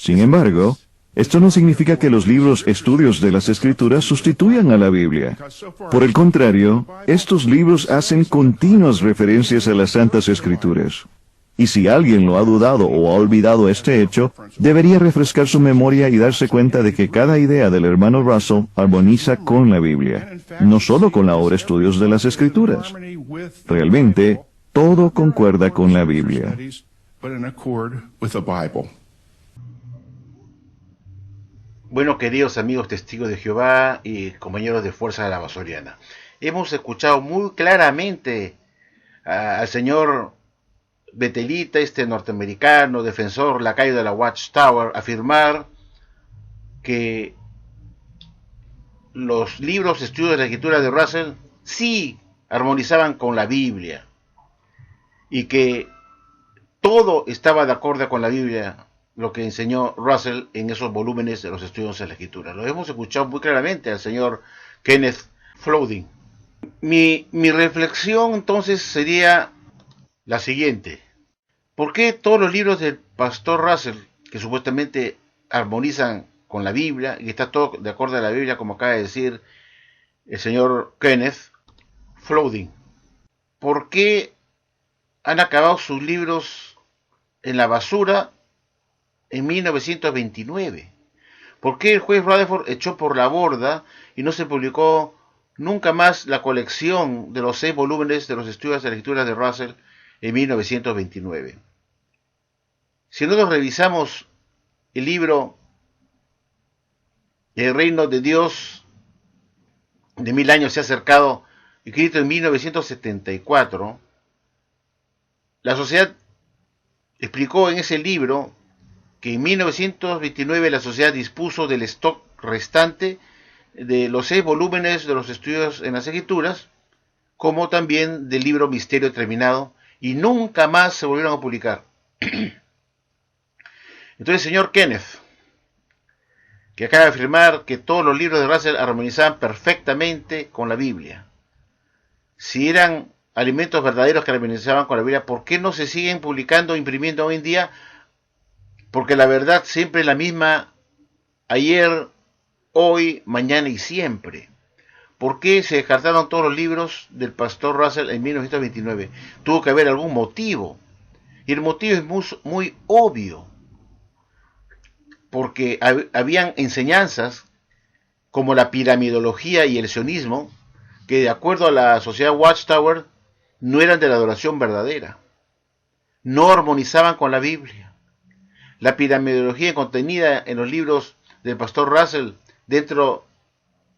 Sin embargo, esto no significa que los libros estudios de las Escrituras sustituyan a la Biblia. Por el contrario, estos libros hacen continuas referencias a las Santas Escrituras. Y si alguien lo ha dudado o ha olvidado este hecho, debería refrescar su memoria y darse cuenta de que cada idea del hermano Russell armoniza con la Biblia, no solo con la obra Estudios de las Escrituras. Realmente, todo concuerda con la Biblia. Bueno, queridos amigos testigos de Jehová y compañeros de Fuerza de la Amazoniana, hemos escuchado muy claramente al señor Betelita, este norteamericano, defensor, lacayo de la Watchtower, afirmar que los libros estudios de la escritura de Russell sí armonizaban con la Biblia y que todo estaba de acuerdo con la Biblia, lo que enseñó Russell en esos volúmenes de los estudios de la escritura. Lo hemos escuchado muy claramente al señor Kenneth Floulding. Mi reflexión entonces sería la siguiente. ¿Por qué todos los libros del pastor Russell, que supuestamente armonizan con la Biblia, y está todo de acuerdo a la Biblia, como acaba de decir el señor Kenneth Floulding, por qué han acabado sus libros en la basura en 1929? ¿Por qué el juez Rutherford echó por la borda y no se publicó nunca más la colección de los 6 volúmenes de los estudios de la escritura de Russell en 1929? Si nosotros revisamos el libro El reino de Dios de 1000 años se ha acercado, escrito en 1974, la sociedad explicó en ese libro que en 1929 la sociedad dispuso del stock restante de los 6 volúmenes de los estudios en las escrituras, como también del libro Misterio Terminado, y nunca más se volvieron a publicar. Entonces, señor Kenneth, que acaba de afirmar que todos los libros de Russell armonizaban perfectamente con la Biblia, si eran alimentos verdaderos que armonizaban con la Biblia, ¿por qué no se siguen publicando o imprimiendo hoy en día? Porque la verdad siempre es la misma, ayer, hoy, mañana y siempre. ¿Por qué se descartaron todos los libros del pastor Russell en 1929? Tuvo que haber algún motivo. Y el motivo es muy obvio. Porque habían enseñanzas como la piramidología y el sionismo que, de acuerdo a la sociedad Watchtower, no eran de la adoración verdadera. No armonizaban con la Biblia. La piramidología contenida en los libros del pastor Russell, dentro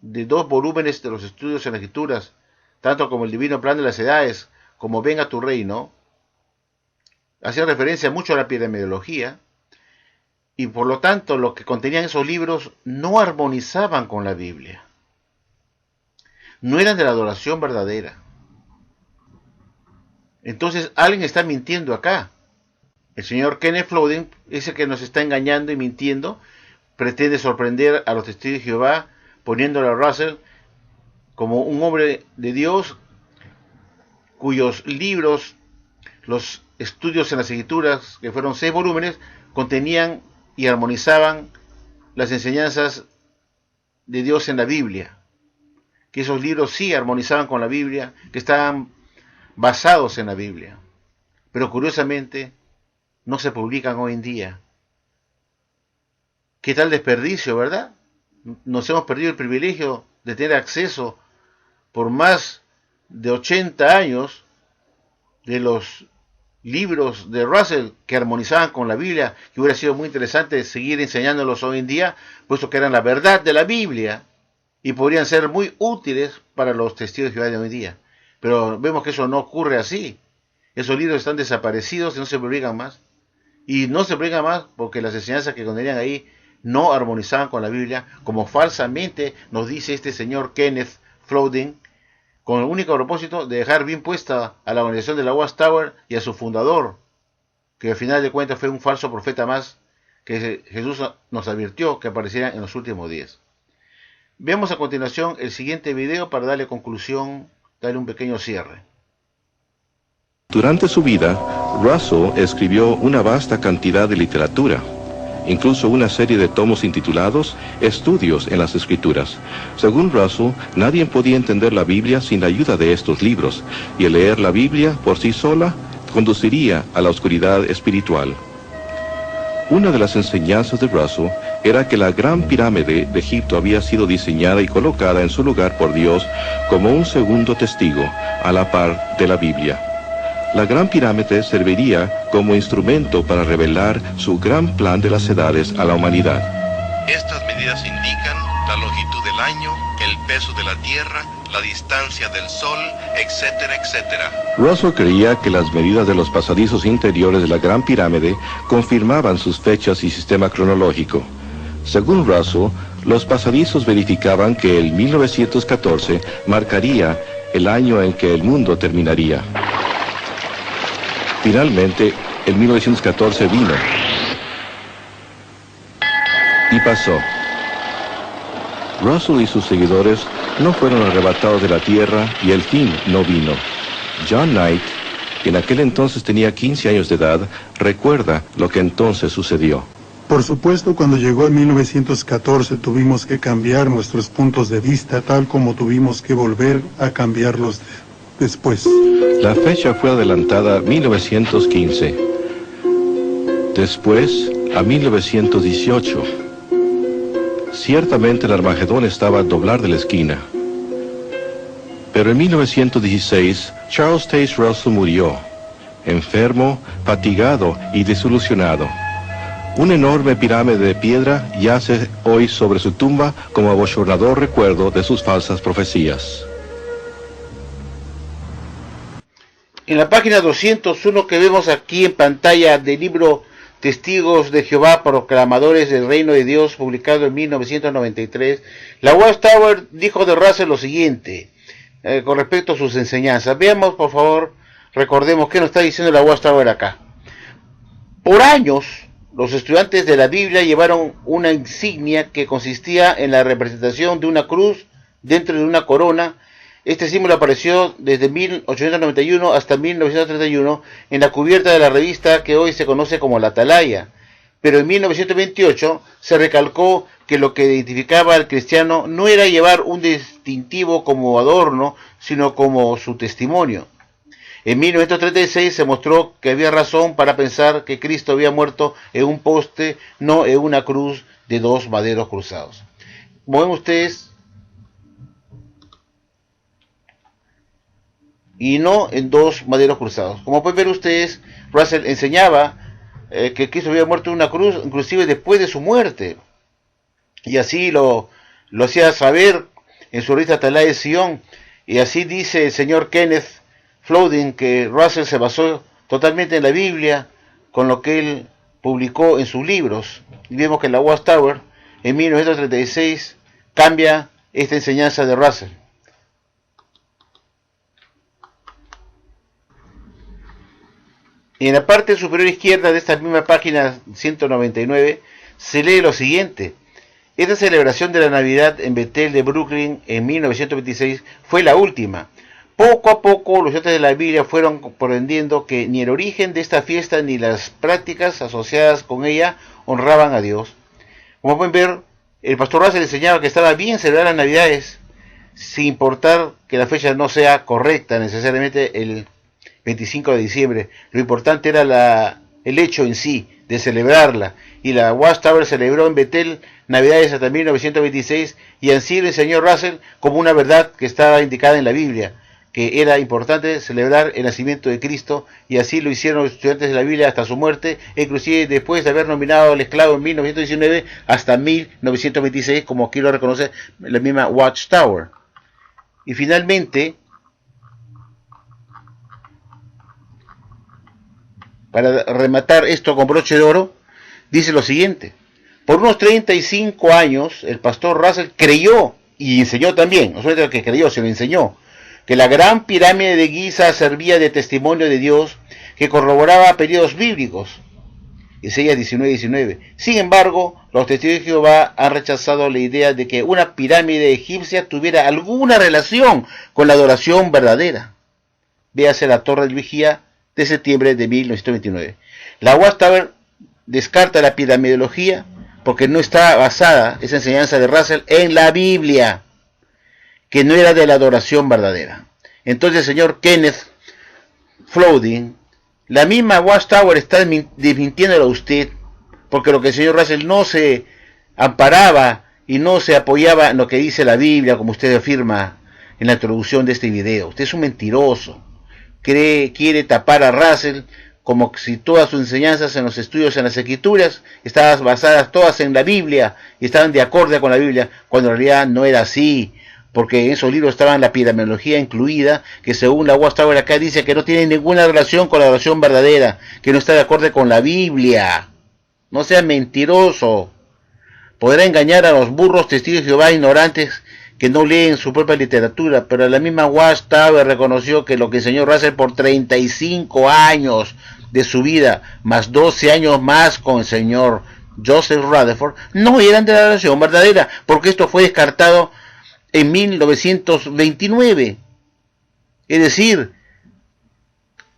de 2 volúmenes de los estudios en las escrituras, tanto como el divino plan de las edades, como Venga tu reino, hacía referencia mucho a la piramidología, y por lo tanto lo que contenían esos libros no armonizaban con la Biblia. No eran de la adoración verdadera. Entonces alguien está mintiendo acá. El señor Kenneth Floulding, ese que nos está engañando y mintiendo, pretende sorprender a los testigos de Jehová poniéndole a Russell como un hombre de Dios cuyos libros, los estudios en las escrituras, que fueron 6 volúmenes, contenían y armonizaban las enseñanzas de Dios en la Biblia. Que esos libros sí armonizaban con la Biblia, que estaban basados en la Biblia. Pero curiosamente no se publican hoy en día. ¿Qué tal desperdicio, verdad? Nos hemos perdido el privilegio de tener acceso por más de 80 años de los libros de Russell que armonizaban con la Biblia, que hubiera sido muy interesante seguir enseñándolos hoy en día, puesto que eran la verdad de la Biblia y podrían ser muy útiles para los testigos de Jehová de hoy en día. Pero vemos que eso no ocurre así. Esos libros están desaparecidos y no se publican más. Y no se publican más porque las enseñanzas que contenían ahí no armonizaban con la Biblia, como falsamente nos dice este señor Kenneth Floulding, con el único propósito de dejar bien puesta a la organización de la Watchtower y a su fundador, que al final de cuentas fue un falso profeta más que Jesús nos advirtió que apareciera en los últimos días. Veamos a continuación el siguiente video para darle conclusión, darle un pequeño cierre. Durante su vida, Russell escribió una vasta cantidad de literatura, incluso una serie de tomos intitulados Estudios en las Escrituras. Según Russell, nadie podía entender la Biblia sin la ayuda de estos libros, y el leer la Biblia por sí sola conduciría a la oscuridad espiritual. Una de las enseñanzas de Russell era que la Gran Pirámide de Egipto había sido diseñada y colocada en su lugar por Dios como un segundo testigo, a la par de la Biblia. La Gran Pirámide serviría como instrumento para revelar su gran plan de las edades a la humanidad. Estas medidas indican la longitud del año, el peso de la Tierra, la distancia del Sol, etcétera, etcétera. Russell creía que las medidas de los pasadizos interiores de la Gran Pirámide confirmaban sus fechas y sistema cronológico. Según Russell, los pasadizos verificaban que el 1914 marcaría el año en que el mundo terminaría. Finalmente, el 1914 vino. Y pasó. Russell y sus seguidores no fueron arrebatados de la tierra y el fin no vino. John Knight, que en aquel entonces tenía 15 años de edad, recuerda lo que entonces sucedió. Por supuesto, cuando llegó el 1914 tuvimos que cambiar nuestros puntos de vista, tal como tuvimos que volver a cambiarlos después. La fecha fue adelantada a 1915, después a 1918. Ciertamente el Armagedón estaba al doblar de la esquina. Pero en 1916, Charles Taze Russell murió, enfermo, fatigado y desilusionado. Una enorme pirámide de piedra yace hoy sobre su tumba como abochornador recuerdo de sus falsas profecías. En la página 201 que vemos aquí en pantalla del libro Testigos de Jehová, proclamadores del reino de Dios, publicado en 1993, la Watchtower dijo de Russell lo siguiente, con respecto a sus enseñanzas. Veamos, por favor, recordemos qué nos está diciendo la Watchtower acá. Por años, los estudiantes de la Biblia llevaron una insignia que consistía en la representación de una cruz dentro de una corona. Este símbolo apareció desde 1891 hasta 1931 en la cubierta de la revista que hoy se conoce como la Atalaya. Pero en 1928 se recalcó que lo que identificaba al cristiano no era llevar un distintivo como adorno, sino como su testimonio. En 1936 se mostró que había razón para pensar que Cristo había muerto en un poste, no en una cruz de dos maderos cruzados. Como ven ustedes, y no en dos maderos cruzados. Como pueden ver ustedes, Russell enseñaba que Cristo había muerto en una cruz, inclusive después de su muerte. Y así lo hacía saber en su revista Atalaya de Sion. Y así dice el señor Kenneth Floulding que Russell se basó totalmente en la Biblia con lo que él publicó en sus libros. Y vemos que la Watchtower en 1936 cambia esta enseñanza de Russell. En la parte superior izquierda de esta misma página 199 se lee lo siguiente. Esta celebración de la Navidad en Bethel de Brooklyn en 1926 fue la última. Poco a poco los estudiantes de la Biblia fueron comprendiendo que ni el origen de esta fiesta ni las prácticas asociadas con ella honraban a Dios. Como pueden ver, el pastor Russell enseñaba que estaba bien celebrar las Navidades, sin importar que la fecha no sea correcta, necesariamente el 25 de diciembre. Lo importante era el hecho en sí de celebrarla. Y la Watchtower celebró en Bethel Navidades hasta 1926, y así lo enseñó Russell como una verdad que estaba indicada en la Biblia, que era importante celebrar el nacimiento de Cristo, y así lo hicieron los estudiantes de la Biblia hasta su muerte, inclusive después de haber nominado al esclavo en 1919 hasta 1926, como aquí lo reconoce la misma Watchtower. Y finalmente, para rematar esto con broche de oro, dice lo siguiente. Por unos 35 años, el pastor Russell creyó, y enseñó también, no solamente que creyó, sino enseñó, que la gran pirámide de Giza servía de testimonio de Dios que corroboraba periodos bíblicos. Isaías 19:19. Sin embargo, los testigos de Jehová han rechazado la idea de que una pirámide egipcia tuviera alguna relación con la adoración verdadera. Véase la Torre del Vigía de septiembre de 1929. La Watchtower descarta la piramidología porque no está basada esa enseñanza de Russell en la Biblia, que no era de la adoración verdadera. Entonces el señor Kenneth Floulding, la misma Watchtower está desmintiéndolo a usted, porque lo que el señor Russell no se amparaba y no se apoyaba en lo que dice la Biblia, como usted afirma en la introducción de este video. Usted es un mentiroso. Quiere tapar a Russell como si todas sus enseñanzas en los estudios en las escrituras estaban basadas todas en la Biblia y estaban de acuerdo con la Biblia, cuando en realidad no era así, porque en esos libros estaba la piramidología incluida, que según la Watchtower acá dice que no tiene ninguna relación con la adoración verdadera, que no está de acuerdo con la Biblia. No sea mentiroso. Podrá engañar a los burros testigos de Jehová ignorantes que no leen su propia literatura, pero la misma Watchtower reconoció que lo que enseñó Russell por 35 años de su vida, más 12 años más con el señor Joseph Rutherford, no eran de la adoración verdadera, porque esto fue descartado en 1929, es decir,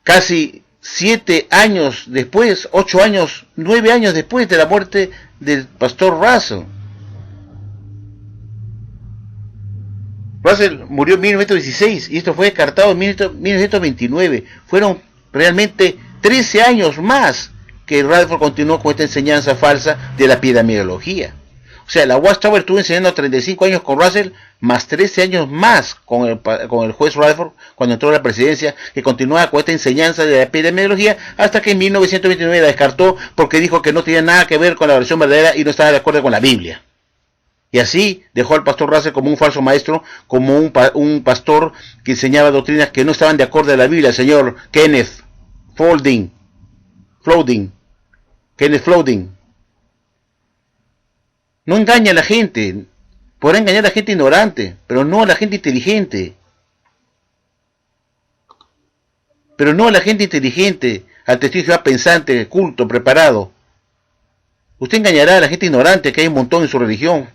casi 7 años después, 8 años, 9 años después de la muerte del pastor Russell. Russell murió en 1916 y esto fue descartado en 1929. Fueron realmente 13 años más que Rutherford continuó con esta enseñanza falsa de la piramidología. O sea, la Watchtower estuvo enseñando 35 años con Russell, más 13 años más con el juez Rutherford cuando entró a la presidencia, que continuaba con esta enseñanza de la piramidología, hasta que en 1929 la descartó porque dijo que no tenía nada que ver con la versión verdadera y no estaba de acuerdo con la Biblia. Y así dejó al pastor Russell como un falso maestro, como un pastor que enseñaba doctrinas que no estaban de acuerdo a la Biblia. El señor Kenneth Floulding. No engaña a la gente. Podrá engañar a la gente ignorante, pero no a la gente inteligente. Al testigo de Jehová pensante, culto, preparado. Usted engañará a la gente ignorante, que hay un montón en su religión,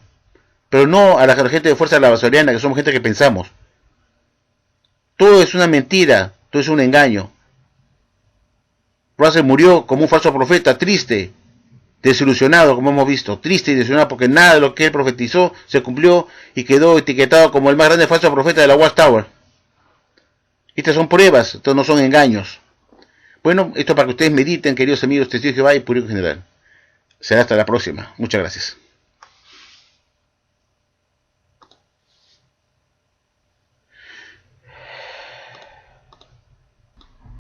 pero no a la gente de Fuerza Lavasoriana, que somos gente que pensamos. Todo es una mentira, todo es un engaño. Russell murió como un falso profeta, triste, desilusionado, como hemos visto, triste y desilusionado porque nada de lo que él profetizó se cumplió y quedó etiquetado como el más grande falso profeta de la Watchtower. Estas son pruebas, estos no son engaños. Bueno, esto para que ustedes mediten, queridos amigos testigos de Jehová y público general. Será hasta la próxima. Muchas gracias.